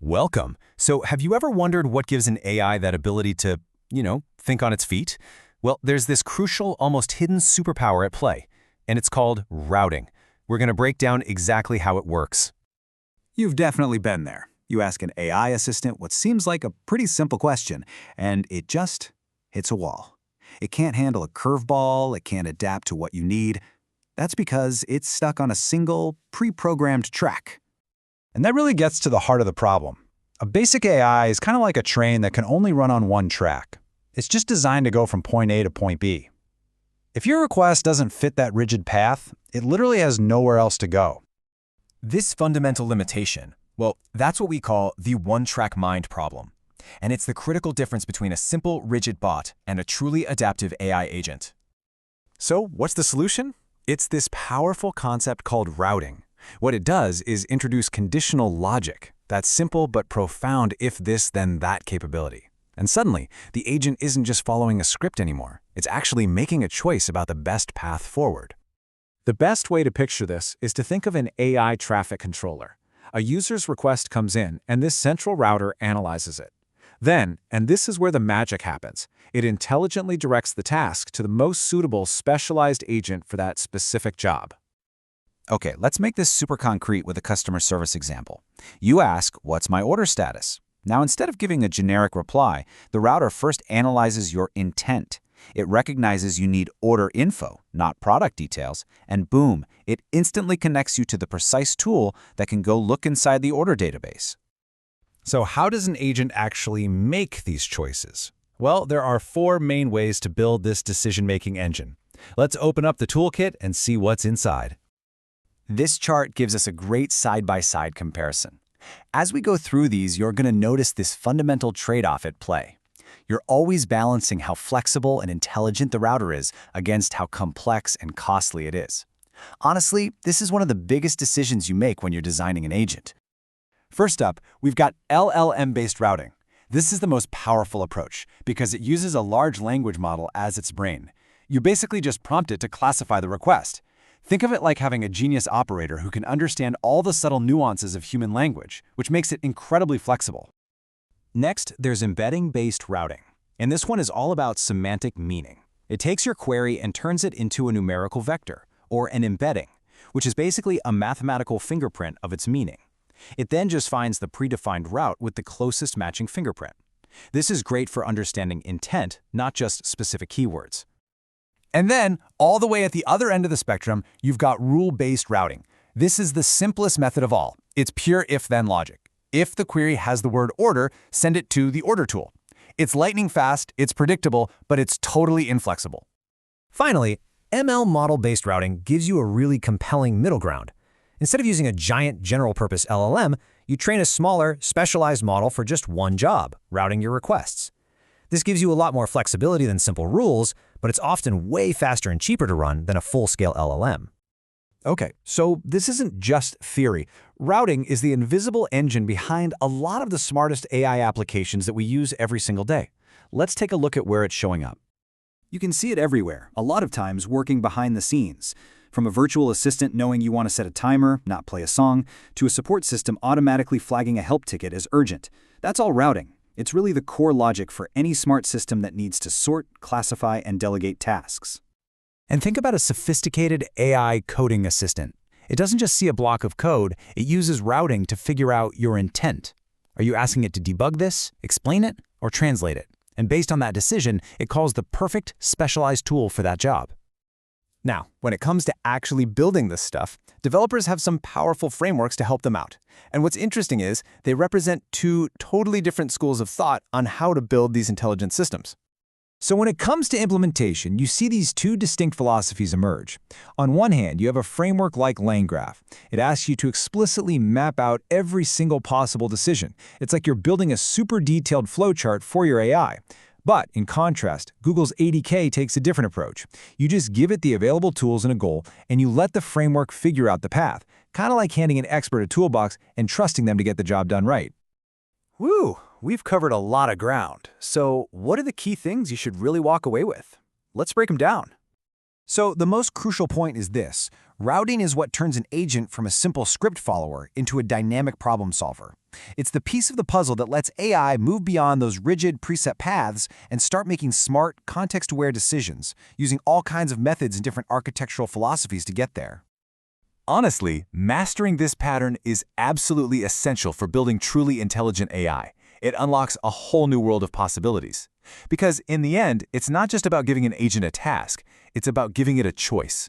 Welcome. So have you ever wondered what gives an AI that ability to, think on its feet? Well, there's this crucial, almost hidden superpower at play, and it's called routing. We're going to break down exactly how it works. You've definitely been there. You ask an AI assistant what seems like a pretty simple question, and it just hits a wall. It can't handle a curveball, it can't adapt to what you need. That's because it's stuck on a single, pre-programmed track. And that really gets to the heart of the problem. A basic AI is kind of like a train that can only run on one track. It's just designed to go from point A to point B. If your request doesn't fit that rigid path, it literally has nowhere else to go. This fundamental limitation, well, that's what we call the one-track mind problem. And it's the critical difference between a simple, rigid bot and a truly adaptive AI agent. So what's the solution? It's this powerful concept called routing. What it does is introduce conditional logic, that simple but profound if this then that capability. And suddenly, the agent isn't just following a script anymore. It's actually making a choice about the best path forward. The best way to picture this is to think of an AI traffic controller. A user's request comes in, and this central router analyzes it. Then, and this is where the magic happens, it intelligently directs the task to the most suitable specialized agent for that specific job. Okay, let's make this super concrete with a customer service example. You ask, "What's my order status?" Now, instead of giving a generic reply, the router first analyzes your intent. It recognizes you need order info, not product details, and boom, it instantly connects you to the precise tool that can go look inside the order database. So how does an agent actually make these choices? Well, there are four main ways to build this decision-making engine. Let's open up the toolkit and see what's inside. This chart gives us a great side-by-side comparison. As we go through these, you're going to notice this fundamental trade-off at play. You're always balancing how flexible and intelligent the router is against how complex and costly it is. Honestly, this is one of the biggest decisions you make when you're designing an agent. First up, we've got LLM-based routing. This is the most powerful approach because it uses a large language model as its brain. You basically just prompt it to classify the request. Think of it like having a genius operator who can understand all the subtle nuances of human language, which makes it incredibly flexible. Next, there's embedding-based routing. And this one is all about semantic meaning. It takes your query and turns it into a numerical vector, or an embedding, which is basically a mathematical fingerprint of its meaning. It then just finds the predefined route with the closest matching fingerprint. This is great for understanding intent, not just specific keywords. And then, all the way at the other end of the spectrum, you've got rule-based routing. This is the simplest method of all. It's pure if-then logic. If the query has the word order, send it to the order tool. It's lightning fast, it's predictable, but it's totally inflexible. Finally, ML model-based routing gives you a really compelling middle ground. Instead of using a giant general-purpose LLM, you train a smaller, specialized model for just one job, routing your requests. This gives you a lot more flexibility than simple rules, but it's often way faster and cheaper to run than a full-scale LLM. Okay, so this isn't just theory. Routing is the invisible engine behind a lot of the smartest AI applications that we use every single day. Let's take a look at where it's showing up. You can see it everywhere, a lot of times working behind the scenes. From a virtual assistant knowing you want to set a timer, not play a song, to a support system automatically flagging a help ticket as urgent. That's all routing. It's really the core logic for any smart system that needs to sort, classify, and delegate tasks. And think about a sophisticated AI coding assistant. It doesn't just see a block of code, it uses routing to figure out your intent. Are you asking it to debug this, explain it, or translate it? And based on that decision, it calls the perfect specialized tool for that job. Now, when it comes to actually building this stuff, developers have some powerful frameworks to help them out. And what's interesting is they represent two totally different schools of thought on how to build these intelligent systems. So when it comes to implementation, you see these two distinct philosophies emerge. On one hand, you have a framework like LangGraph. It asks you to explicitly map out every single possible decision. It's like you're building a super detailed flowchart for your AI. But in contrast, Google's ADK takes a different approach. You just give it the available tools and a goal, and you let the framework figure out the path, kind of like handing an expert a toolbox and trusting them to get the job done right. Woo! We've covered a lot of ground. So what are the key things you should really walk away with? Let's break them down. So the most crucial point is this. Routing is what turns an agent from a simple script follower into a dynamic problem solver. It's the piece of the puzzle that lets AI move beyond those rigid preset paths and start making smart, context-aware decisions, using all kinds of methods and different architectural philosophies to get there. Honestly, mastering this pattern is absolutely essential for building truly intelligent AI. It unlocks a whole new world of possibilities. Because in the end, it's not just about giving an agent a task, it's about giving it a choice.